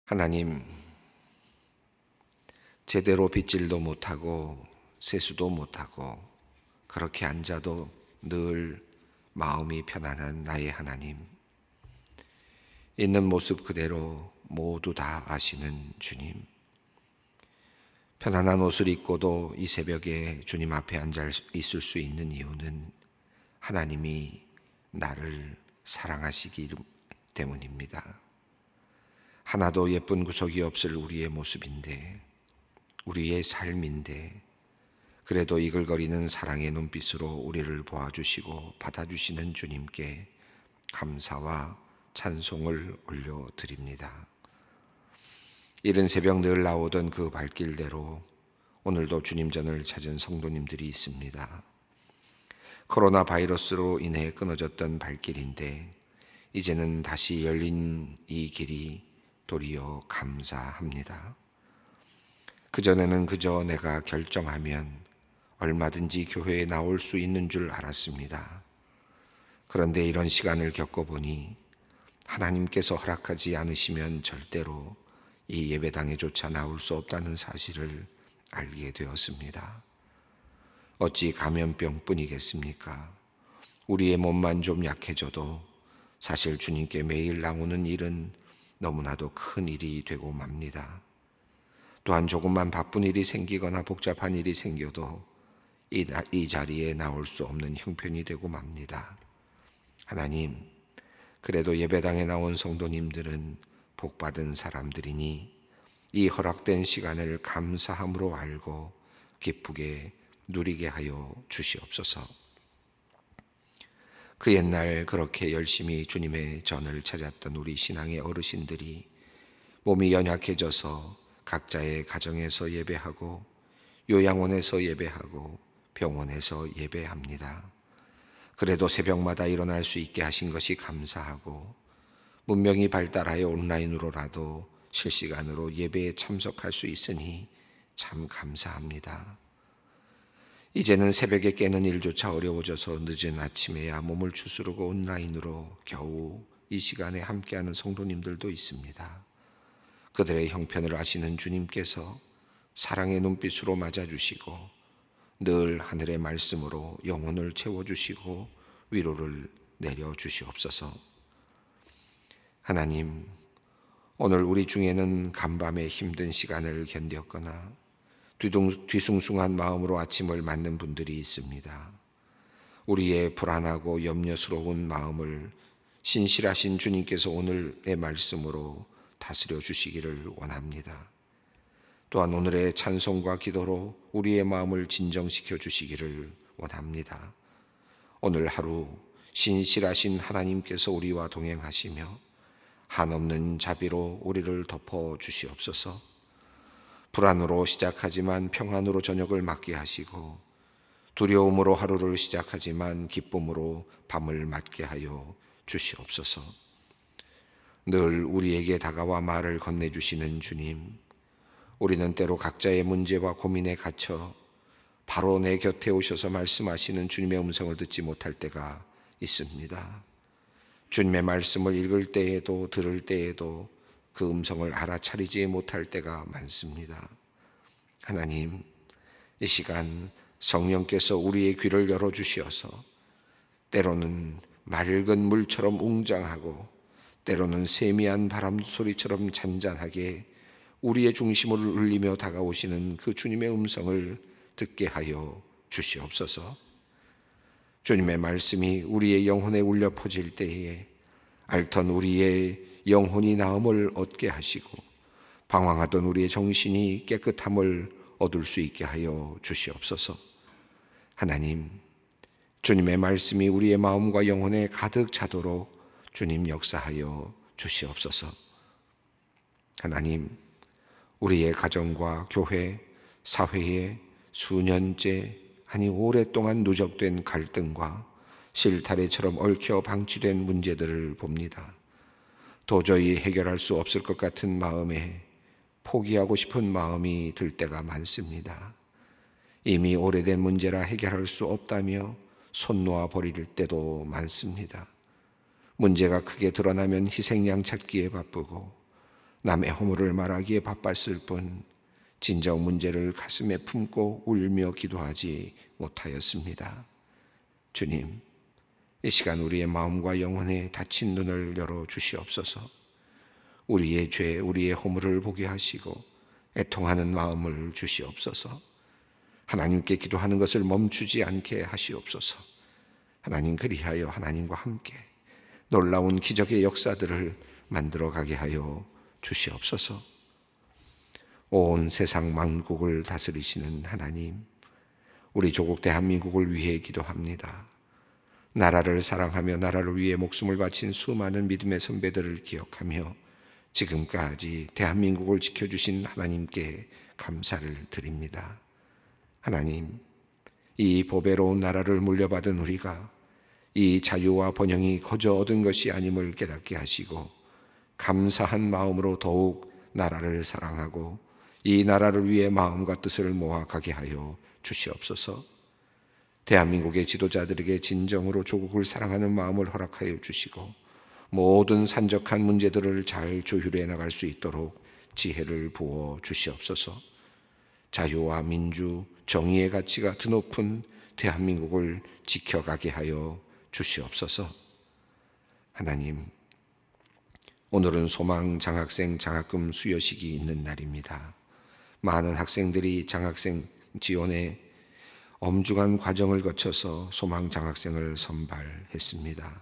하나님, 제대로 빗질도 못하고 세수도 못하고 그렇게 앉아도 늘 마음이 편안한 나의 하나님, 있는 모습 그대로 모두 다 아시는 주님, 편안한 옷을 입고도 이 새벽에 주님 앞에 앉아 있을 수 있는 이유는 하나님이 나를 사랑하시기 때문입니다. 하나도 예쁜 구석이 없을 우리의 모습인데, 우리의 삶인데, 그래도 이글거리는 사랑의 눈빛으로 우리를 보아주시고 받아주시는 주님께 감사와 찬송을 올려드립니다. 이른 새벽 늘 나오던 그 발길대로 오늘도 주님 전을 찾은 성도님들이 있습니다. 코로나 바이러스로 인해 끊어졌던 발길인데 이제는 다시 열린 이 길이 도리어 감사합니다. 그전에는 그저 내가 결정하면 얼마든지 교회에 나올 수 있는 줄 알았습니다. 그런데 이런 시간을 겪어보니 하나님께서 허락하지 않으시면 절대로 이 예배당에조차 나올 수 없다는 사실을 알게 되었습니다. 어찌 감염병뿐이겠습니까? 우리의 몸만 좀 약해져도 사실 주님께 매일 나오는 일은 너무나도 큰 일이 되고 맙니다. 또한 조금만 바쁜 일이 생기거나 복잡한 일이 생겨도 이 자리에 나올 수 없는 형편이 되고 맙니다. 하나님, 그래도 예배당에 나온 성도님들은 복받은 사람들이니 이 허락된 시간을 감사함으로 알고 기쁘게 누리게 하여 주시옵소서. 그 옛날 그렇게 열심히 주님의 전을 찾았던 우리 신앙의 어르신들이 몸이 연약해져서 각자의 가정에서 예배하고 요양원에서 예배하고 병원에서 예배합니다. 그래도 새벽마다 일어날 수 있게 하신 것이 감사하고 문명이 발달하여 온라인으로라도 실시간으로 예배에 참석할 수 있으니 참 감사합니다. 이제는 새벽에 깨는 일조차 어려워져서 늦은 아침에야 몸을 추스르고 온라인으로 겨우 이 시간에 함께하는 성도님들도 있습니다. 그들의 형편을 아시는 주님께서 사랑의 눈빛으로 맞아주시고 늘 하늘의 말씀으로 영혼을 채워주시고 위로를 내려주시옵소서. 하나님, 오늘 우리 중에는 간밤에 힘든 시간을 견뎠거나 뒤숭숭한 마음으로 아침을 맞는 분들이 있습니다. 우리의 불안하고 염려스러운 마음을 신실하신 주님께서 오늘의 말씀으로 다스려 주시기를 원합니다. 또한 오늘의 찬송과 기도로 우리의 마음을 진정시켜 주시기를 원합니다. 오늘 하루 신실하신 하나님께서 우리와 동행하시며 한없는 자비로 우리를 덮어 주시옵소서. 불안으로 시작하지만 평안으로 저녁을 맞게 하시고 두려움으로 하루를 시작하지만 기쁨으로 밤을 맞게 하여 주시옵소서. 늘 우리에게 다가와 말을 건네주시는 주님, 우리는 때로 각자의 문제와 고민에 갇혀 바로 내 곁에 오셔서 말씀하시는 주님의 음성을 듣지 못할 때가 있습니다. 주님의 말씀을 읽을 때에도 들을 때에도 그 음성을 알아차리지 못할 때가 많습니다. 하나님, 이 시간 성령께서 우리의 귀를 열어주시어서 때로는 맑은 물처럼 웅장하고 때로는 세미한 바람 소리처럼 잔잔하게 우리의 중심을 울리며 다가오시는 그 주님의 음성을 듣게 하여 주시옵소서. 주님의 말씀이 우리의 영혼에 울려 퍼질 때에 앓던 우리의 영혼이 나음을 얻게 하시고 방황하던 우리의 정신이 깨끗함을 얻을 수 있게 하여 주시옵소서. 하나님, 주님의 말씀이 우리의 마음과 영혼에 가득 차도록 주님 역사하여 주시옵소서. 하나님, 우리의 가정과 교회, 사회에 수년째 아니 오랫동안 누적된 갈등과 실타래처럼 얽혀 방치된 문제들을 봅니다. 도저히 해결할 수 없을 것 같은 마음에 포기하고 싶은 마음이 들 때가 많습니다. 이미 오래된 문제라 해결할 수 없다며 손 놓아 버릴 때도 많습니다. 문제가 크게 드러나면 희생양 찾기에 바쁘고 남의 허물을 말하기에 바빴을 뿐 진정 문제를 가슴에 품고 울며 기도하지 못하였습니다. 주님, 이 시간 우리의 마음과 영혼에 닫힌 눈을 열어 주시옵소서. 우리의 죄, 우리의 허물을 보게 하시고 애통하는 마음을 주시옵소서. 하나님께 기도하는 것을 멈추지 않게 하시옵소서. 하나님, 그리하여 하나님과 함께 놀라운 기적의 역사들을 만들어가게 하여 주시옵소서. 온 세상 만국을 다스리시는 하나님, 우리 조국 대한민국을 위해 기도합니다. 나라를 사랑하며 나라를 위해 목숨을 바친 수많은 믿음의 선배들을 기억하며 지금까지 대한민국을 지켜주신 하나님께 감사를 드립니다. 하나님, 이 보배로운 나라를 물려받은 우리가 이 자유와 번영이 거저 얻은 것이 아님을 깨닫게 하시고 감사한 마음으로 더욱 나라를 사랑하고 이 나라를 위해 마음과 뜻을 모아 가게 하여 주시옵소서. 대한민국의 지도자들에게 진정으로 조국을 사랑하는 마음을 허락하여 주시고 모든 산적한 문제들을 잘 조율해 나갈 수 있도록 지혜를 부어 주시옵소서. 자유와 민주, 정의의 가치가 드높은 대한민국을 지켜가게 하여 주시옵소서. 하나님, 오늘은 소망 장학생 장학금 수여식이 있는 날입니다. 많은 학생들이 장학생 지원에 엄중한 과정을 거쳐서 소망 장학생을 선발했습니다.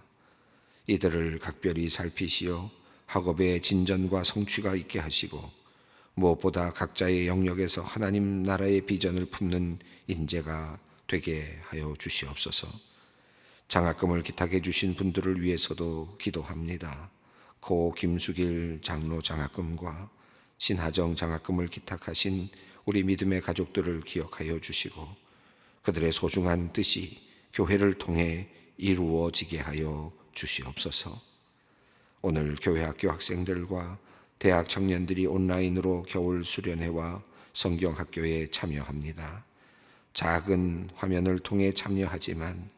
이들을 각별히 살피시어 학업에 진전과 성취가 있게 하시고 무엇보다 각자의 영역에서 하나님 나라의 비전을 품는 인재가 되게 하여 주시옵소서. 장학금을 기탁해 주신 분들을 위해서도 기도합니다. 고 김수길 장로 장학금과 신하정 장학금을 기탁하신 우리 믿음의 가족들을 기억하여 주시고 그들의 소중한 뜻이 교회를 통해 이루어지게 하여 주시옵소서. 오늘 교회 학교 학생들과 대학 청년들이 온라인으로 겨울 수련회와 성경학교에 참여합니다. 작은 화면을 통해 참여하지만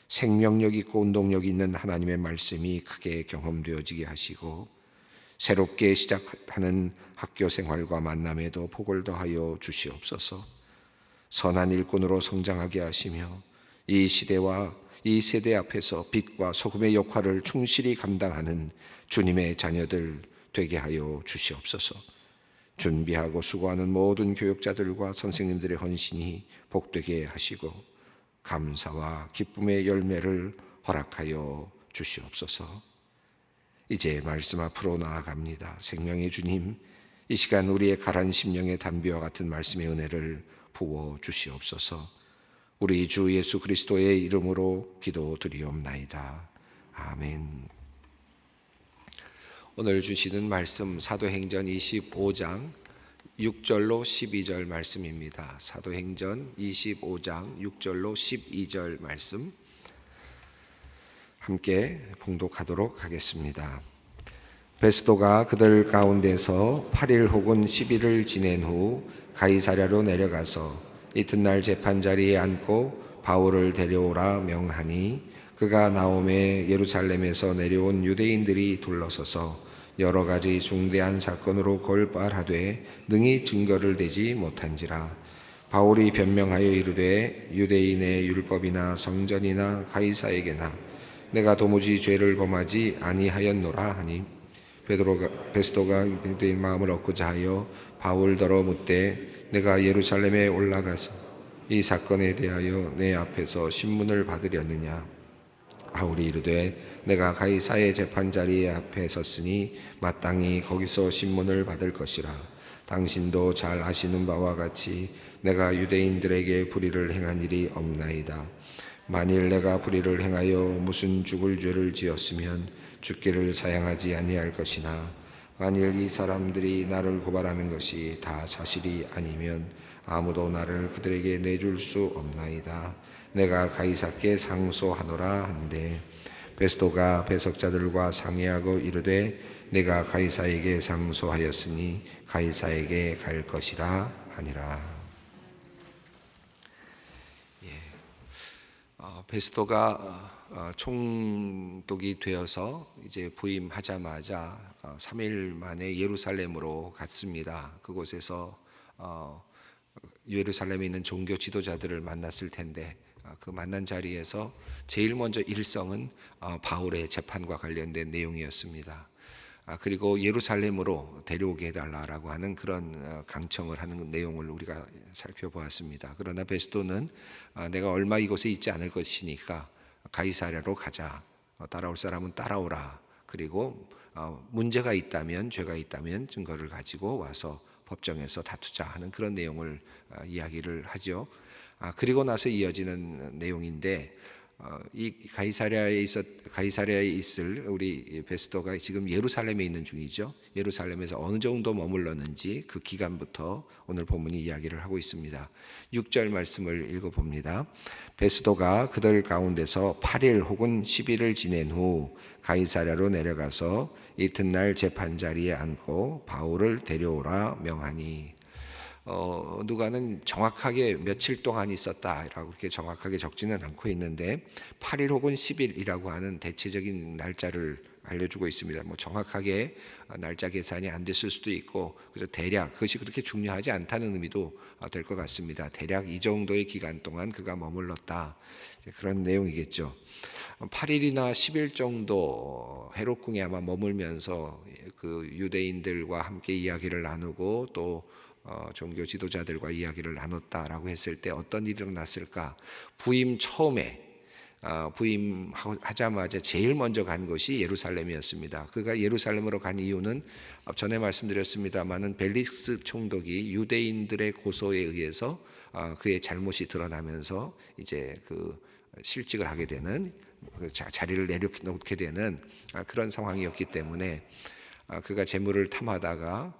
생명력 있고 운동력 있는 하나님의 말씀이 크게 경험되어지게 하시고 새롭게 시작하는 학교 생활과 만남에도 복을 더하여 주시옵소서. 선한 일꾼으로 성장하게 하시며 이 시대와 이 세대 앞에서 빛과 소금의 역할을 충실히 감당하는 주님의 자녀들 되게 하여 주시옵소서. 준비하고 수고하는 모든 교육자들과 선생님들의 헌신이 복되게 하시고 감사와 기쁨의 열매를 허락하여 주시옵소서. 이제 말씀 앞으로 나아갑니다. 생명의 주님, 이 시간 우리의 가란 심령의 담비와 같은 말씀의 은혜를 부어 주시옵소서. 우리 주 예수 그리스도의 이름으로 기도드리옵나이다. 아멘. 오늘 주시는 말씀 사도행전 25장 6절로 12절 말씀입니다. 사도행전 25장 6절로 12절 말씀 함께 봉독하도록 하겠습니다. 베스도가 그들 가운데서 8일 혹은 10일을 지낸 후 가이사랴로 내려가서 이튿날 재판자리에 앉고 바울을 데려오라 명하니 그가 나오매 예루살렘에서 내려온 유대인들이 둘러서서 여러 가지 중대한 사건으로 골발하되 능히 증거를 대지 못한지라. 바울이 변명하여 이르되 유대인의 율법이나 성전이나 가이사에게나 내가 도무지 죄를 범하지 아니하였노라 하니 베스도가 유대인 마음을 얻고자 하여 바울더러 묻되 내가 예루살렘에 올라가서 이 사건에 대하여 내 앞에서 신문을 받으려느냐. 바울이 이르되 내가 가이사의 재판자리 앞에 섰으니 마땅히 거기서 신문을 받을 것이라. 당신도 잘 아시는 바와 같이 내가 유대인들에게 불의를 행한 일이 없나이다. 만일 내가 불의를 행하여 무슨 죽을 죄를 지었으면 죽기를 사양하지 아니할 것이나 만일 이 사람들이 나를 고발하는 것이 다 사실이 아니면 아무도 나를 그들에게 내줄 수 없나이다. 내가 가이사께 상소하노라 한데 베스도가 배석자들과 상의하고 이르되 내가 가이사에게 상소하였으니 가이사에게 갈 것이라 하니라. 베스도가 총독이 되어서 이제 부임하자마자 3일 만에 예루살렘으로 갔습니다. 그곳에서 예루살렘에 있는 종교 지도자들을 만났을 텐데 그 만난 자리에서 제일 먼저 일성은 바울의 재판과 관련된 내용이었습니다. 그리고 예루살렘으로 데려오게 해달라라고 하는 그런 강청을 하는 내용을 우리가 살펴보았습니다. 그러나 베스도는 내가 얼마 이곳에 있지 않을 것이니까 가이사랴로 가자. 따라올 사람은 따라오라. 그리고 문제가 있다면, 죄가 있다면 증거를 가지고 와서 법정에서 다투자 하는 그런 내용을 이야기를 하죠. 그리고 나서 이어지는 내용인데 이 가이사랴에 있을 우리 베스도가 지금 예루살렘에 있는 중이죠. 예루살렘에서 어느 정도 머물렀는지 그 기간부터 오늘 본문이 이야기를 하고 있습니다. 6절 말씀을 읽어봅니다. 베스도가 그들 가운데서 8일 혹은 10일을 지낸 후 가이사랴로 내려가서 이튿날 재판 자리에 앉고 바울을 데려오라 명하니. 누가는 정확하게 며칠 동안 있었다라고 그렇게 정확하게 적지는 않고 있는데 8일 혹은 10일이라고 하는 대체적인 날짜를 알려주고 있습니다. 뭐 정확하게 날짜 계산이 안 됐을 수도 있고 그래서 대략 그것이 그렇게 중요하지 않다는 의미도 될 것 같습니다. 대략 이 정도의 기간 동안 그가 머물렀다 그런 내용이겠죠. 8일이나 10일 정도 헤롯궁에 아마 머물면서 그 유대인들과 함께 이야기를 나누고 또 종교 지도자들과 이야기를 나눴다라고 했을 때 어떤 일이 일어났을까? 부임 처음에 부임하자마자 제일 먼저 간 것이 예루살렘이었습니다. 그가 예루살렘으로 간 이유는 전에 말씀드렸습니다마는 벨릭스 총독이 유대인들의 고소에 의해서 그의 잘못이 드러나면서 이제 그 실직을 하게 되는 자리를 내려놓게 되는 그런 상황이었기 때문에 그가 재물을 탐하다가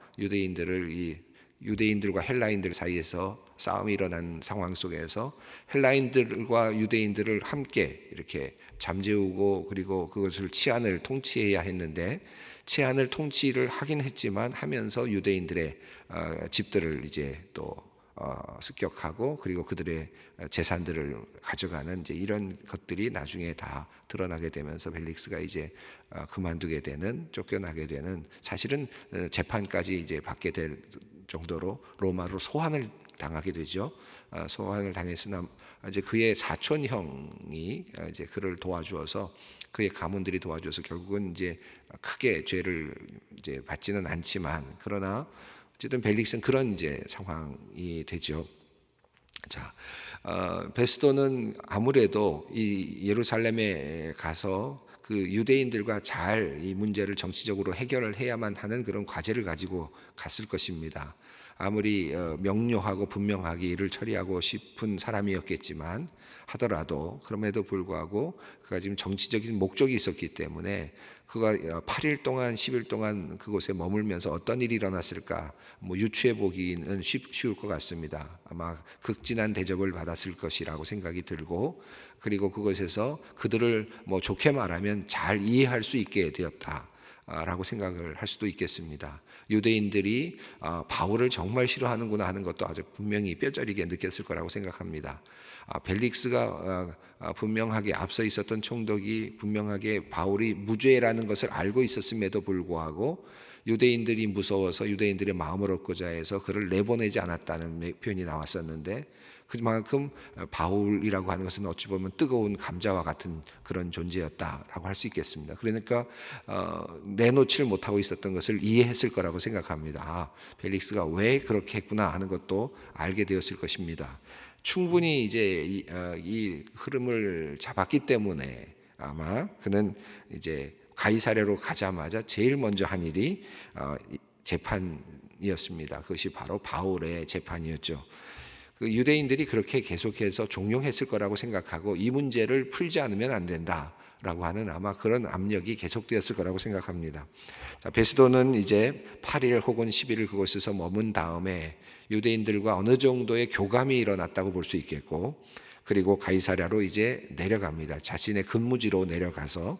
유대인들과 헬라인들 사이에서 싸움이 일어난 상황 속에서 헬라인들과 유대인들을 함께 이렇게 잠재우고 그리고 그것을 치안을 통치해야 했는데 치안을 통치를 하긴 했지만 하면서 유대인들의 집들을 이제 또 습격하고 그리고 그들의 재산들을 가져가는 이제 이런 것들이 나중에 다 드러나게 되면서 벨릭스가 이제 그만두게 되는 쫓겨나게 되는 사실은 재판까지 이제 받게 될 정도로 로마로 소환을 당하게 되죠. 소환을 당했으나 이제 그의 사촌 형이 이제 그를 도와주어서 그의 가문들이 도와줘서 결국은 이제 크게 죄를 이제 받지는 않지만 그러나 어쨌든 벨릭스는 그런 이제 상황이 되죠. 자, 베스도는 아무래도 이 예루살렘에 가서 그 유대인들과 잘 이 문제를 정치적으로 해결을 해야만 하는 그런 과제를 가지고 갔을 것입니다. 아무리 명료하고 분명하게 일을 처리하고 싶은 사람이었겠지만 하더라도 그럼에도 불구하고 그가 지금 정치적인 목적이 있었기 때문에 그가 8일 동안 10일 동안 그곳에 머물면서 어떤 일이 일어났을까 뭐 유추해 보기는 쉬울 것 같습니다. 아마 극진한 대접을 받았을 것이라고 생각이 들고 그리고 그것에서 그들을 뭐 좋게 말하면 잘 이해할 수 있게 되었다. 라고 생각을 할 수도 있겠습니다. 유대인들이 바울을 정말 싫어하는구나 하는 것도 아주 분명히 뼈저리게 느꼈을 거라고 생각합니다. 벨릭스가 분명하게 앞서 있었던 총독이 분명하게 바울이 무죄라는 것을 알고 있었음에도 불구하고 유대인들이 무서워서 유대인들의 마음을 얻고자 해서 그를 내보내지 않았다는 표현이 나왔었는데 그만큼 바울이라고 하는 것은 어찌 보면 뜨거운 감자와 같은 그런 존재였다라고 할 수 있겠습니다. 그러니까 내놓지를 못하고 있었던 것을 이해했을 거라고 생각합니다. 벨릭스가 왜 그렇게 했구나 하는 것도 알게 되었을 것입니다. 충분히 이제 이 흐름을 잡았기 때문에 아마 그는 이제 가이사랴로 가자마자 제일 먼저 한 일이 재판이었습니다. 그것이 바로 바울의 재판이었죠. 그 유대인들이 그렇게 계속해서 종용했을 거라고 생각하고 이 문제를 풀지 않으면 안 된다라고 하는 아마 그런 압력이 계속되었을 거라고 생각합니다. 자, 베스도는 이제 8일 혹은 10일을 그곳에서 머문 다음에 유대인들과 어느 정도의 교감이 일어났다고 볼 수 있겠고 그리고 가이사랴로 이제 내려갑니다. 자신의 근무지로 내려가서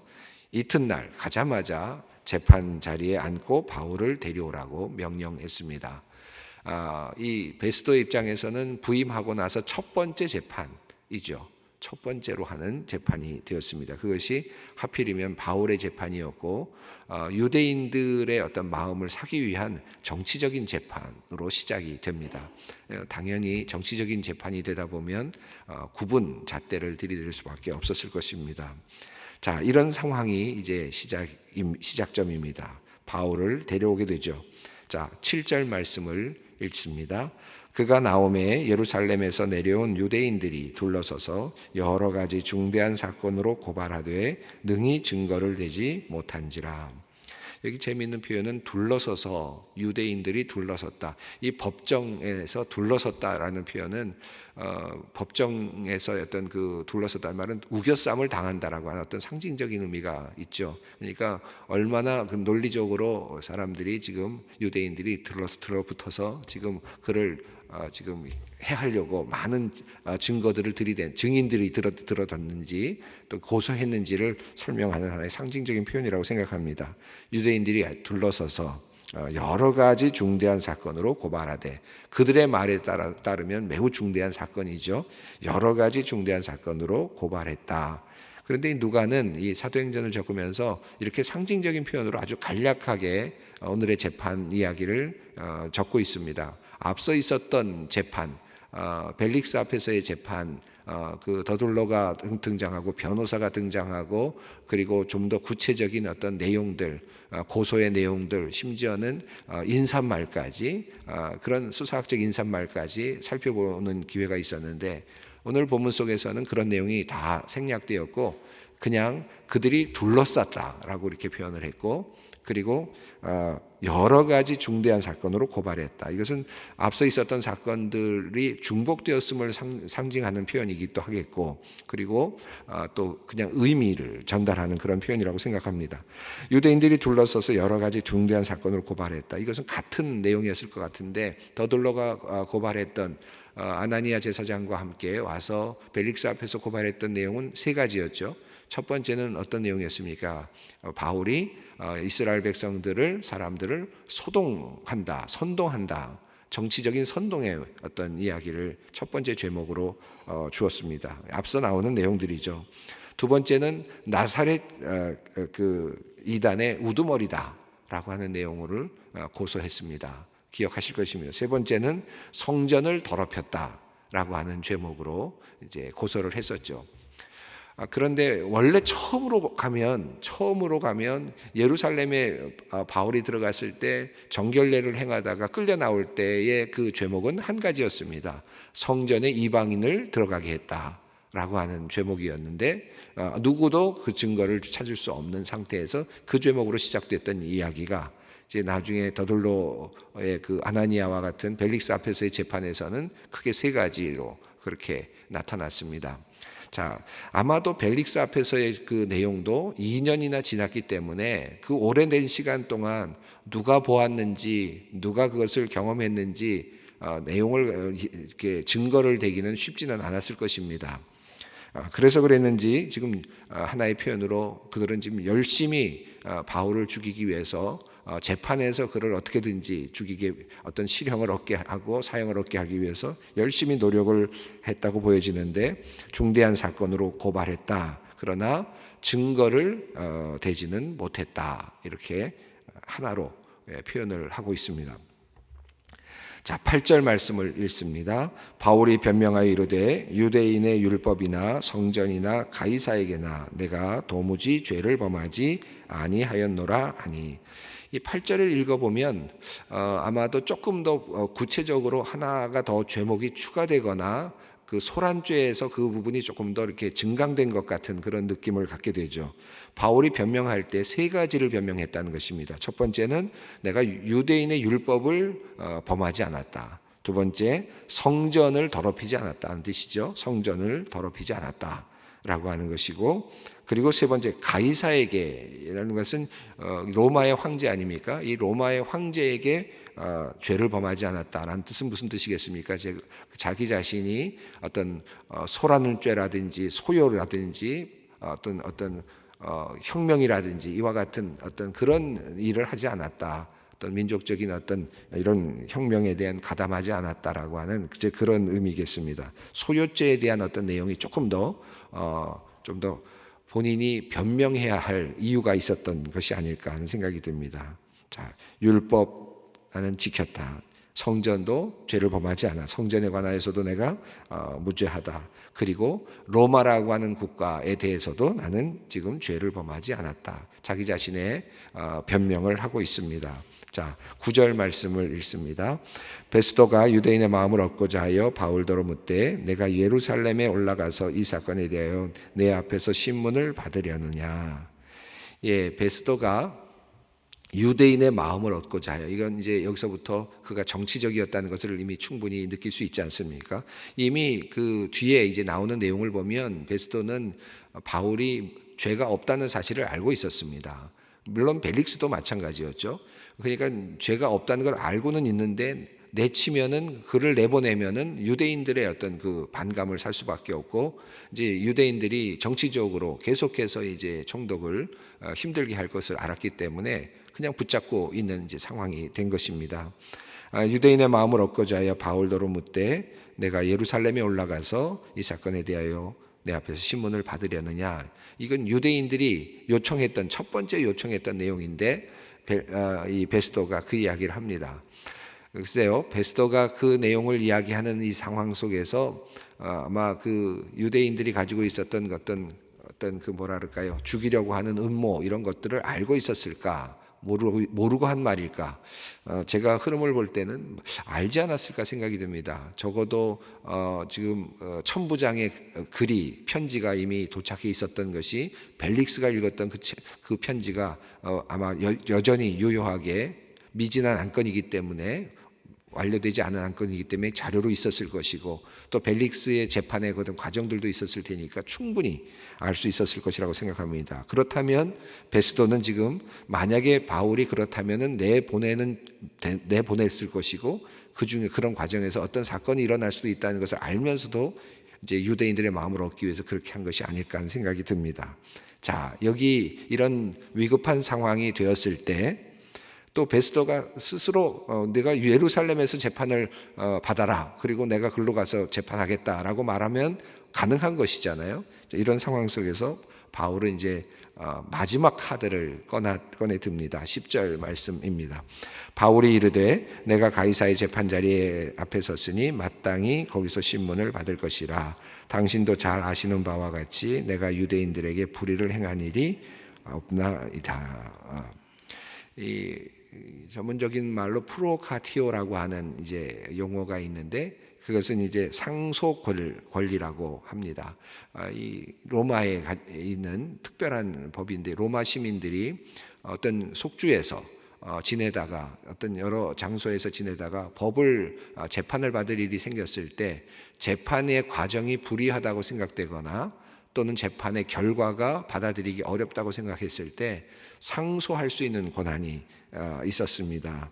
이튿날 가자마자 재판 자리에 앉고 바울을 데려오라고 명령했습니다. 이 베스도의 입장에서는 부임하고 나서 첫 번째 재판이죠. 첫 번째로 하는 재판이 되었습니다. 그것이 하필이면 바울의 재판이었고 유대인들의 어떤 마음을 사기 위한 정치적인 재판으로 시작이 됩니다. 당연히 정치적인 재판이 되다 보면 구분 잣대를 들이댈 수밖에 없었을 것입니다. 자, 이런 상황이 이제 시작점입니다. 바울을 데려오게 되죠. 자, 7절 말씀을 읽습니다. 그가 나오매 예루살렘에서 내려온 유대인들이 둘러서서 여러 가지 중대한 사건으로 고발하되 능히 증거를 대지 못한지라. 여기 재미있는 표현은 둘러서서, 유대인들이 둘러섰다. 이 법정에서 둘러섰다라는 표현은 법정에서 어떤 그 둘러섰다는 말은 우겨쌈을 당한다라고 하는 어떤 상징적인 의미가 있죠. 그러니까 얼마나 그 논리적으로 사람들이 지금 유대인들이 들러붙어서 지금 그를 지금 해하려고 많은 증거들을 들이댄 증인들이 들어뒀는지 또 고소했는지를 설명하는 하나의 상징적인 표현이라고 생각합니다. 유대인들이 둘러서서 여러 가지 중대한 사건으로 고발하되, 그들의 말에 따르면 매우 중대한 사건이죠. 여러 가지 중대한 사건으로 고발했다. 그런데 누가는 이 사도행전을 적으면서 이렇게 상징적인 표현으로 아주 간략하게 오늘의 재판 이야기를 적고 있습니다. 앞서 있었던 재판, 벨릭스 앞에서의 재판, 그 더둘러가 등장하고 변호사가 등장하고, 그리고 좀 더 구체적인 어떤 내용들, 고소의 내용들, 심지어는 인사말까지, 그런 수사학적 인사말까지 살펴보는 기회가 있었는데, 오늘 본문 속에서는 그런 내용이 다 생략되었고 그냥 그들이 둘러쌌다라고 이렇게 표현을 했고, 그리고 여러 가지 중대한 사건으로 고발했다. 이것은 앞서 있었던 사건들이 중복되었음을 상징하는 표현이기도 하겠고, 그리고 또 그냥 의미를 전달하는 그런 표현이라고 생각합니다. 유대인들이 둘러서서 여러 가지 중대한 사건으로 고발했다. 이것은 같은 내용이었을 것 같은데, 더둘러가 고발했던 아나니아 제사장과 함께 와서 벨릭스 앞에서 고발했던 내용은 세 가지였죠. 첫 번째는 어떤 내용이었습니까? 바울이 이스라엘 사람들을 선동한다. 정치적인 선동의 어떤 이야기를 첫 번째 죄목으로 주었습니다. 앞서 나오는 내용들이죠. 두 번째는 나사렛 그 이단의 우두머리다라고 하는 내용을 고소했습니다. 기억하실 것입니다. 세 번째는 성전을 더럽혔다라고 하는 죄목으로 이제 고소를 했었죠. 그런데 원래 처음으로 가면 예루살렘에 바울이 들어갔을 때 정결례를 행하다가 끌려 나올 때의 그 죄목은 한 가지였습니다. 성전에 이방인을 들어가게 했다라고 하는 죄목이었는데, 누구도 그 증거를 찾을 수 없는 상태에서 그 죄목으로 시작됐던 이야기가 이제 나중에 더둘로의 그 아나니아와 같은 벨릭스 앞에서의 재판에서는 크게 세 가지로 그렇게 나타났습니다. 자, 아마도 벨릭스 앞에서의 그 내용도 2년이나 지났기 때문에 그 오랜 시간 동안 누가 보았는지, 누가 그것을 경험했는지 내용을 이렇게 증거를 대기는 쉽지는 않았을 것입니다. 그래서 그랬는지 지금 하나의 표현으로 그들은 지금 열심히 바울을 죽이기 위해서 재판에서 그를 어떻게든지 죽이게, 어떤 실형을 얻게 하고 사형을 얻게 하기 위해서 열심히 노력을 했다고 보여지는데, 중대한 사건으로 고발했다. 그러나 증거를 대지는 못했다. 이렇게 하나로 표현을 하고 있습니다. 자, 8절 말씀을 읽습니다. 바울이 변명하여 이르되 유대인의 율법이나 성전이나 가이사에게나 내가 도무지 죄를 범하지 아니하였노라 하니, 이 8절을 읽어보면 아마도 조금 더 구체적으로 하나가 더 죄목이 추가되거나 그 소란죄에서 그 부분이 조금 더 이렇게 증강된 것 같은 그런 느낌을 갖게 되죠. 바울이 변명할 때 세 가지를 변명했다는 것입니다. 첫 번째는 내가 유대인의 율법을 범하지 않았다. 두 번째, 성전을 더럽히지 않았다는 뜻이죠. 성전을 더럽히지 않았다라고 하는 것이고, 그리고 세 번째, 가이사에게라는 것은 로마의 황제 아닙니까? 이 로마의 황제에게 죄를 범하지 않았다라는 뜻은 무슨 뜻이겠습니까? 자기 자신이 어떤 소라는 죄라든지 소요라든지 어떤 혁명이라든지 이와 같은 어떤 그런 일을 하지 않았다. 어떤 민족적인 어떤 이런 혁명에 대한 가담하지 않았다라고 하는 이제 그런 의미겠습니다. 소요죄에 대한 어떤 내용이 조금 더 좀 더 본인이 변명해야 할 이유가 있었던 것이 아닐까 하는 생각이 듭니다. 자, 율법 나는 지켰다. 성전도 죄를 범하지 않아. 성전에 관하여서도 내가 무죄하다. 그리고 로마라고 하는 국가에 대해서도 나는 지금 죄를 범하지 않았다. 자기 자신의 변명을 하고 있습니다. 자, 9절 말씀을 읽습니다. 베스도가 유대인의 마음을 얻고자 하여 바울더러 묻되 내가 예루살렘에 올라가서 이 사건에 대하여 내 앞에서 신문을 받으려느냐. 예, 베스도가 유대인의 마음을 얻고자 하여, 이건 이제 여기서부터 그가 정치적이었다는 것을 이미 충분히 느낄 수 있지 않습니까? 이미 그 뒤에 이제 나오는 내용을 보면 베스도는 바울이 죄가 없다는 사실을 알고 있었습니다. 물론 벨릭스도 마찬가지였죠. 그러니까 죄가 없다는 걸 알고는 있는데 내치면은 그를 내보내면은 유대인들의 어떤 그 반감을 살 수밖에 없고, 이제 유대인들이 정치적으로 계속해서 이제 총독을 힘들게 할 것을 알았기 때문에 그냥 붙잡고 있는 이제 상황이 된 것입니다. 유대인의 마음을 얻고자 하여 바울더러 묻되 내가 예루살렘에 올라가서 이 사건에 대하여 내 앞에서 신문을 받으려느냐. 이건 유대인들이 요청했던 첫 번째 요청했던 내용인데 이 베스도가 그 이야기를 합니다. 글쎄요, 베스도가 그 내용을 이야기하는 이 상황 속에서 아마 그 유대인들이 가지고 있었던 어떤 그 뭐라 그럴까요, 죽이려고 하는 음모 이런 것들을 알고 있었을까, 모르고 한 말일까? 제가 흐름을 볼 때는 알지 않았을까 생각이 듭니다. 적어도 지금 천부장의 글이, 편지가 이미 도착해 있었던 것이 벨릭스가 읽었던 그 편지가 아마 여전히 유효하게 미진한 안건이기 때문에, 완료되지 않은 안건이기 때문에 자료로 있었을 것이고, 또 벨릭스의 재판의 그런 과정들도 있었을 테니까 충분히 알 수 있었을 것이라고 생각합니다. 그렇다면 베스도는 지금 만약에 바울이 그렇다면은 내보냈을 것이고, 그 중에 그런 과정에서 어떤 사건이 일어날 수도 있다는 것을 알면서도 이제 유대인들의 마음을 얻기 위해서 그렇게 한 것이 아닐까 하는 생각이 듭니다. 자, 여기 이런 위급한 상황이 되었을 때 또 베스도가 스스로 내가 예루살렘에서 재판을 받아라, 그리고 내가 글로 가서 재판하겠다라고 말하면 가능한 것이잖아요. 이런 상황 속에서 바울은 이제 마지막 카드를 꺼내 듭니다. 10절 말씀입니다. 바울이 이르되 내가 가이사의 재판자리 앞에 섰으니 마땅히 거기서 신문을 받을 것이라. 당신도 잘 아시는 바와 같이 내가 유대인들에게 불의를 행한 일이 없나이다. 이 전문적인 말로 프로카티오라고 하는 이제 용어가 있는데, 그것은 이제 상소 권리라고 합니다. 이 로마에 있는 특별한 법인데, 로마 시민들이 어떤 속주에서 지내다가, 어떤 여러 장소에서 지내다가 법을 재판을 받을 일이 생겼을 때 재판의 과정이 불이하다고 생각되거나 또는 재판의 결과가 받아들이기 어렵다고 생각했을 때 상소할 수 있는 권한이 있었습니다.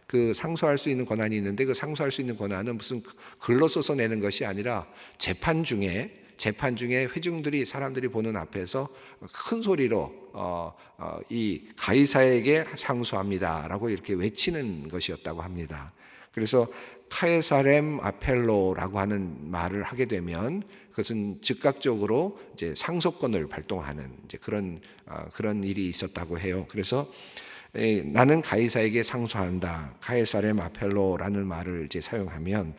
그 상소할 수 있는 권한이 있는데, 그 상소할 수 있는 권한은 무슨 글로 써서 내는 것이 아니라 재판 중에 회중들이, 사람들이 보는 앞에서 큰 소리로 이 가이사에게 상소합니다라고 이렇게 외치는 것이었다고 합니다. 그래서 카에사렘 아펠로라고 하는 말을 하게 되면 그것은 즉각적으로 이제 상소권을 발동하는 이제 그런 일이 있었다고 해요. 그래서 나는 가이사에게 상소한다, 카에사렘 아펠로라는 말을 이제 사용하면,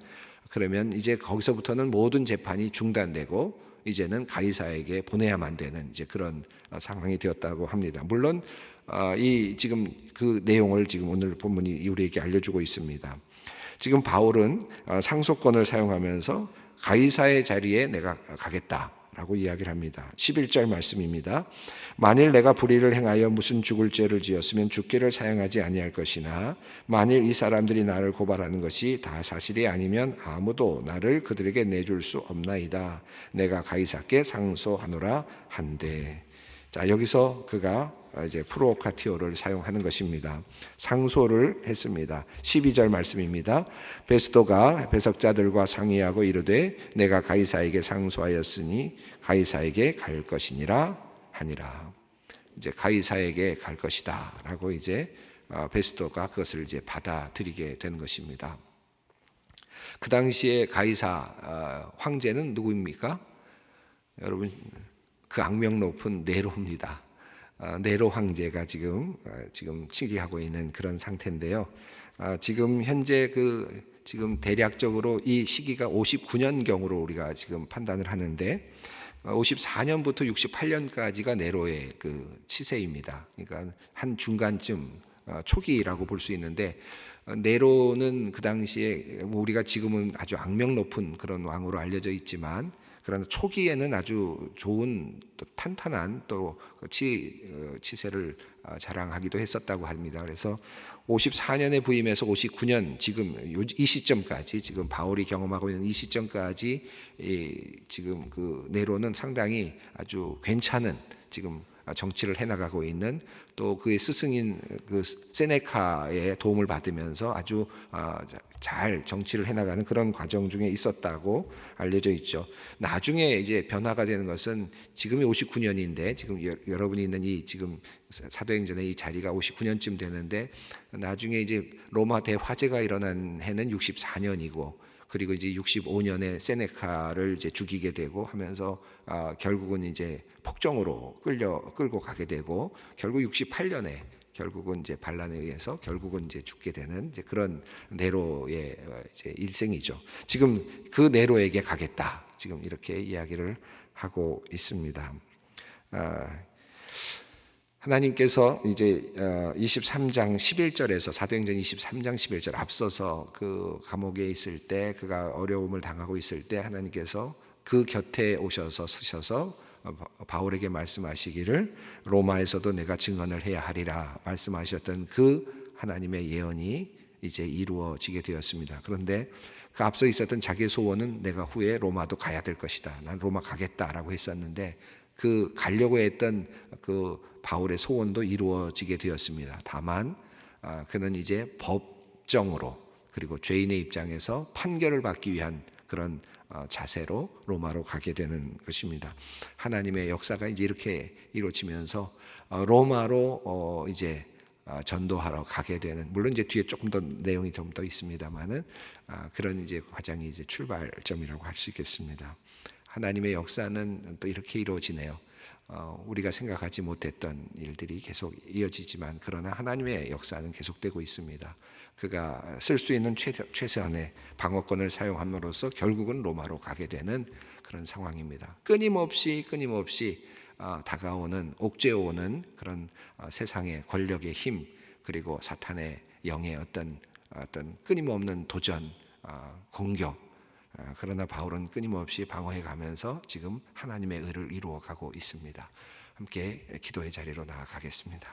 그러면 이제 거기서부터는 모든 재판이 중단되고 이제는 가이사에게 보내야만 되는 이제 그런 상황이 되었다고 합니다. 물론 이 지금 그 내용을 지금 오늘 본문이 우리에게 알려주고 있습니다. 지금 바울은 상소권을 사용하면서 가이사의 자리에 내가 가겠다라고 이야기를 합니다. 11절 말씀입니다. 만일 내가 불의를 행하여 무슨 죽을 죄를 지었으면 죽기를 사용하지 아니할 것이나, 만일 이 사람들이 나를 고발하는 것이 다 사실이 아니면 아무도 나를 그들에게 내줄 수 없나이다. 내가 가이사께 상소하노라 한데. 자, 여기서 그가 이제 프로카티오를 사용하는 것입니다. 상소를 했습니다. 12절 말씀입니다. 베스도가 배석자들과 상의하고 이르되 내가 가이사에게 상소하였으니 가이사에게 갈 것이니라 하니라. 이제 가이사에게 갈 것이다라고 이제 베스토가 그것을 이제 받아들이게 되는 것입니다. 그 당시에 가이사 황제는 누구입니까? 여러분, 그 악명 높은 네로입니다. 네로 황제가 지금 즉위하고 있는 그런 상태인데요. 지금 현재 지금 대략적으로 이 시기가 59년경으로 우리가 지금 판단을 하는데 54년부터 68년까지가 네로의 그 치세입니다. 그러니까 한 중간쯤 초기라고 볼 수 있는데 네로는 그 당시에 우리가 지금은 아주 악명 높은 그런 왕으로 알려져 있지만 그러나 초기에는 아주 좋은 또 탄탄한 또 치세를 자랑하기도 했었다고 합니다. 그래서 54년에 부임해서 59년 지금 이 시점까지 지금 바울이 경험하고 있는 이 시점까지 지금 그 네로는 상당히 아주 괜찮은 지금 정치를 해나가고 있는 또 그의 스승인 그 세네카의 도움을 받으면서 아주 잘 정치를 해나가는 그런 과정 중에 있었다고 알려져 있죠. 나중에 이제 변화가 되는 것은 지금이 59년인데 지금 여러분이 있는 이 지금 사도행전의 이 자리가 59년쯤 되는데 나중에 이제 로마 대화재가 일어난 해는 64년이고 그리고 이제 65년에 세네카를 이제 죽이게 되고 하면서 결국은 이제 폭정으로 끌고 가게 되고 결국 68년에 결국은 이제 반란에 의해서 결국은 이제 죽게 되는 이제 그런 네로의 이제 일생이죠. 지금 그 네로에게 가겠다. 지금 이렇게 이야기를 하고 있습니다. 하나님께서 이제 23장 11절에서 사도행전 23장 11절 앞서서 그 감옥에 있을 때 그가 어려움을 당하고 있을 때 하나님께서 그 곁에 오셔서 서셔서 바울에게 말씀하시기를 로마에서도 내가 증언을 해야 하리라 말씀하셨던 그 하나님의 예언이 이제 이루어지게 되었습니다. 그런데 그 앞서 있었던 자기의 소원은 내가 후에 로마도 가야 될 것이다. 난 로마 가겠다라고 했었는데 그 가려고 했던 그 바울의 소원도 이루어지게 되었습니다. 다만 그는 이제 법정으로 그리고 죄인의 입장에서 판결을 받기 위한 그런 자세로 로마로 가게 되는 것입니다. 하나님의 역사가 이제 이렇게 이루어지면서 로마로 이제 전도하러 가게 되는 물론 이제 뒤에 조금 더 내용이 좀 더 있습니다만은 그런 이제 과정이 이제 출발점이라고 할 수 있겠습니다. 하나님의 역사는 또 이렇게 이루어지네요. 우리가 생각하지 못했던 일들이 계속 이어지지만 그러나 하나님의 역사는 계속되고 있습니다. 그가 쓸 수 있는 최소한의 방어권을 사용함으로써 결국은 로마로 가게 되는 그런 상황입니다. 끊임없이 다가오는 옥죄어오는 그런 세상의 권력의 힘 그리고 사탄의 영의 어떤 끊임없는 도전, 공격 그러나 바울은 끊임없이 방어해 가면서 지금 하나님의 의를 이루어 가고 있습니다. 함께 기도의 자리로 나아가겠습니다.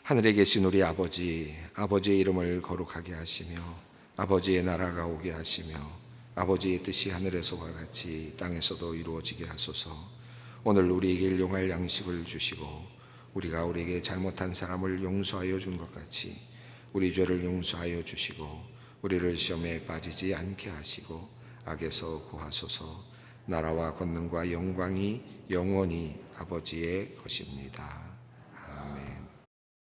하늘에 계신 우리 아버지, 아버지의 이름을 거룩하게 하시며 아버지의 나라가 오게 하시며 아버지의 뜻이 하늘에서와 같이 땅에서도 이루어지게 하소서. 오늘 우리에게 일용할 양식을 주시고 우리가 우리에게 잘못한 사람을 용서하여 준 것 같이 우리 죄를 용서하여 주시고 우리를 시험에 빠지지 않게 하시고 악에서 구하소서. 나라와 권능과 영광이 영원히 아버지의 것입니다.